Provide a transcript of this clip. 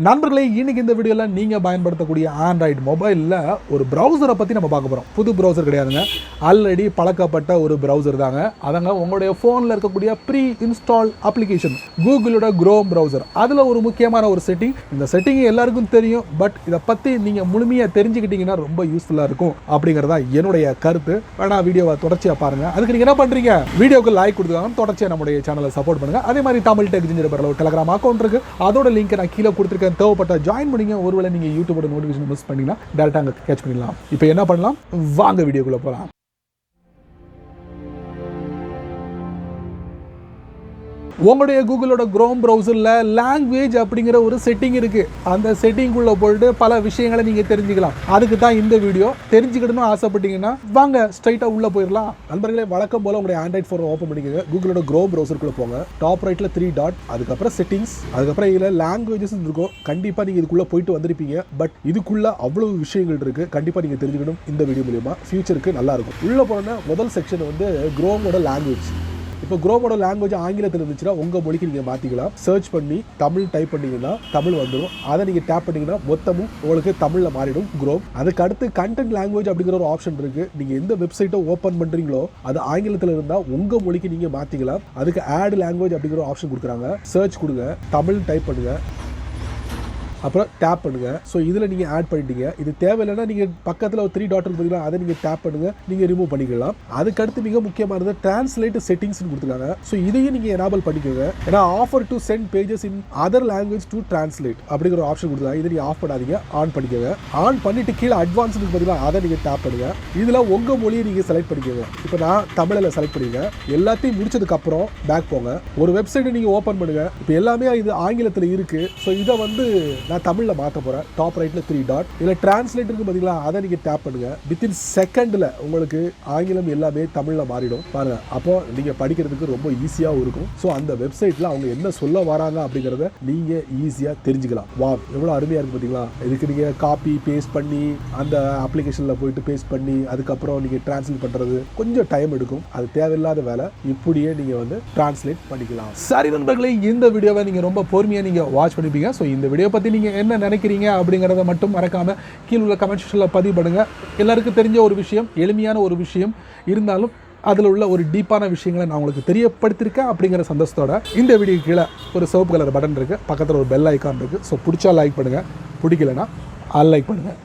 நண்பர்களே, இன்னைக்கு இந்த வீடியோவில் நீங்கள் பயன்படுத்தக்கூடிய ஆண்ட்ராய்டு மொபைலில் ஒரு ப்ரௌசரை பற்றி நம்ம பார்க்க போகிறோம். புது ப்ரௌசர் கிடையாதுங்க, ஆல்ரெடி பழக்கப்பட்ட ஒரு ப்ரௌசர் தாங்க. அதங்க உங்களுடைய ஃபோனில் இருக்கக்கூடிய ப்ரீ இன்ஸ்டால் அப்ளிகேஷன் கூகுளோட குரோம் ப்ரௌசர். அதில் ஒரு முக்கியமான ஒரு செட்டிங், இந்த செட்டிங் எல்லாருக்கும் தெரியும், பட் இதை பற்றி நீங்கள் முழுமையாக தெரிஞ்சுக்கிட்டீங்கன்னா ரொம்ப யூஸ்ஃபுல்லாக இருக்கும் அப்படிங்கிறதா என்னுடைய கருத்து. வேணா வீடியோவை தொடர்ச்சியாக பாருங்கள். அதுக்கு நீங்கள் என்ன பண்ணுறீங்க, வீடியோக்கு லைக் கொடுத்துக்காங்க, தொடர்ச்சியாக நம்முடைய சேனலை சப்போர்ட் பண்ணுங்கள். அதே மாதிரி தமிழ் டெக் ஜிஞ்சர் ஒரு டெலிகிராம் அக்கௌண்ட் இருக்குது, அதோட லிங்க் நான் கீழே கொடுத்துருக்கேன். தேவைப்பட்ட ஜாயின் பண்ணிங்க. ஒருவேளை நீங்கள் யூடியூபோட நோட்டிஃபிகேஷன் மிஸ் பண்ணிங்கன்னா டேரெக்டாக அங்கே கேட்ச் பண்ணிடலாம். இப்போ என்ன பண்ணலாம், வாங்க வீடியோக்குள்ளே போகலாம். உங்களுடைய கூகுளோட குரோம் ப்ரௌசரில் லாங்குவேஜ் அப்படிங்கிற ஒரு செட்டிங் இருக்குது. அந்த செட்டிங்குள்ளே போயிட்டு பல விஷயங்களை நீங்கள் தெரிஞ்சுக்கலாம். அதுக்கு தான் இந்த வீடியோ. தெரிஞ்சுக்கிட்டணும் ஆசைப்பட்டீங்கன்னா வாங்க ஸ்ட்ரைட்டாக உள்ளே போயிடலாம். நண்பர்களே, வழக்கம் போல் உங்களுடைய ஆண்ட்ராய்ட் ஃபோனை ஓப்பன் பண்ணிக்கோங்க. கூகுளோட குரோம் ப்ரௌசருக்குள்ளே போங்க. டாப் ரைட்டில் 3 டாட், அதுக்கப்புறம் செட்டிங்ஸ், அதுக்கப்புறம் இதில் லாங்குவேஜஸ் இருக்கும். கண்டிப்பாக நீங்கள் இதுக்குள்ளே போயிட்டு வந்திருப்பீங்க. பட் இதுக்குள்ளே அவ்வளோ விஷயங்கள் இருக்குது. கண்டிப்பாக நீங்கள் தெரிஞ்சுக்கணும். இந்த வீடியோ மூலியமாக ஃபியூச்சருக்கு நல்லாயிருக்கும். உள்ளே போனோன்னா முதல் செக்ஷன் வந்து குரோமோட லாங்குவேஜ். இப்போ குரோமோட லாங்குவேஜ் ஆங்கிலத்தில் இருந்துச்சுன்னா உங்கள் மொழிக்கு நீங்கள் மாற்றிக்கலாம். சர்ச் பண்ணி தமிழ் டைப் பண்ணிங்கன்னா தமிழ் வந்துடும். அதை நீங்கள் டேப் பண்ணிங்கன்னா மொத்தமும் உங்களுக்கு தமிழில் மாறிடும் குரோம். அதுக்கு அடுத்து கண்டென்ட் லாங்குவேஜ் அப்படிங்கிற ஒரு ஆப்ஷன் இருக்குது. நீங்கள் எந்த வெப்சைட்டை ஓப்பன் பண்ணுறீங்களோ அது ஆங்கிலத்தில் இருந்தால் உங்கள் மொழிக்கு நீங்கள் மாற்றிக்கலாம். அதுக்கு ஆட் லாங்குவேஜ் அப்படிங்கிற ஒரு ஆப்ஷன் கொடுக்குறாங்க. சர்ச் கொடுங்க, தமிழ் டைப் பண்ணுங்கள், அப்புறம் டேப் பண்ணுங்கள். ஸோ இதில் நீங்கள் ஆட் பண்ணிட்டீங்க. இது தேவையில்லைன்னா நீங்கள் பக்கத்தில் ஒரு 3 டாட் பார்த்தீங்கன்னா அதை நீங்கள் டேப் பண்ணுங்கள், நீங்கள் ரிமூவ் பண்ணிக்கலாம். அதுக்கடுத்து மிக முக்கியமானது டிரான்ஸ்லேட் செட்டிங்ஸ்னு கொடுத்துருக்காங்க. ஸோ இதையும் நீங்கள் எனேபிள் பண்ணிக்கோங்க. ஏன்னா offer to send pages in other language to translate அப்படிங்கிற ஒரு ஆப்ஷன் கொடுத்துருக்காங்க. இதை நீங்கள் ஆஃப் பண்ணாதீங்க, ஆன் பண்ணிக்கோங்க. ஆன் பண்ணிட்டு கீழே அட்வான்ஸ்னு பார்த்தீங்கன்னா அதை நீங்கள் டேப் பண்ணுங்கள். இதில் உங்கள் மொழியை நீங்கள் செலக்ட் பண்ணிக்கோங்க. இப்போ நான் தமிழில் செலக்ட் பண்ணிங்க. எல்லாத்தையும் முடிச்சதுக்கப்புறம் பேக் போங்க. ஒரு வெப்சைட்டை நீங்கள் ஓப்பன் பண்ணுங்கள். இப்போ எல்லாமே இது ஆங்கிலத்தில் இருக்குது. ஸோ இதை வந்து நான் தமிழில் மாற்ற போகிறேன். டாப் ரைட்டில் 3 டாட், இதில் டிரான்ஸ்லேட் இருக்கு பார்த்தீங்களா, அதை நீங்கள் டேப் பண்ணுங்கள். வித்தின் செகண்டில் உங்களுக்கு ஆங்கிலம் எல்லாமே தமிழில் மாறிடும் பாருங்க. அப்போ நீங்கள் படிக்கிறதுக்கு ரொம்ப ஈஸியாக இருக்கும். ஸோ அந்த வெப்சைட்டில் அவங்க என்ன சொல்ல வராங்க அப்படிங்கிறத நீங்கள் ஈஸியாக தெரிஞ்சுக்கலாம். வா, எவ்வளோ அருமையாக இருக்குது பார்த்தீங்களா. இதுக்கு நீங்கள் காப்பி பேஸ்ட் பண்ணி அந்த அப்ளிகேஷனில் போயிட்டு பேஸ்ட் பண்ணி அதுக்கப்புறம் நீங்கள் டிரான்ஸ்லேட் பண்ணுறது கொஞ்சம் டைம் எடுக்கும். அது தேவையில்லாத வேலை. இப்படியே நீங்கள் வந்து டிரான்ஸ்லேட் பண்ணிக்கலாம். சரி நண்பர்களே, இந்த வீடியோவை நீங்கள் ரொம்ப பொறுமையாக நீங்கள் வாட்ச் பண்ணிப்பீங்க. ஸோ இந்த வீடியோ பற்றி நீங்கள் என்ன நினைக்கிறீங்க அப்படிங்கிறத மட்டும் மறக்காமல் கீழே உள்ள கமெண்ட் செக்ஷனில் பதிவு பண்ணுங்கள். எல்லாருக்கும் தெரிஞ்ச ஒரு விஷயம், எளிமையான ஒரு விஷயம் இருந்தாலும் அதில் உள்ள ஒரு டீப்பான விஷயங்களை நான் உங்களுக்கு தெரியப்படுத்தியிருக்கேன் அப்படிங்கிற சந்தோஷத்தோட இந்த வீடியோ கீழே ஒரு சிவப்பு கலர் பட்டன் இருக்குது, பக்கத்தில் ஒரு பெல் ஐக்கான் இருக்குது. ஸோ பிடிச்சா லைக் பண்ணுங்கள், பிடிக்கலைன்னா அன்லைக் பண்ணுங்கள்.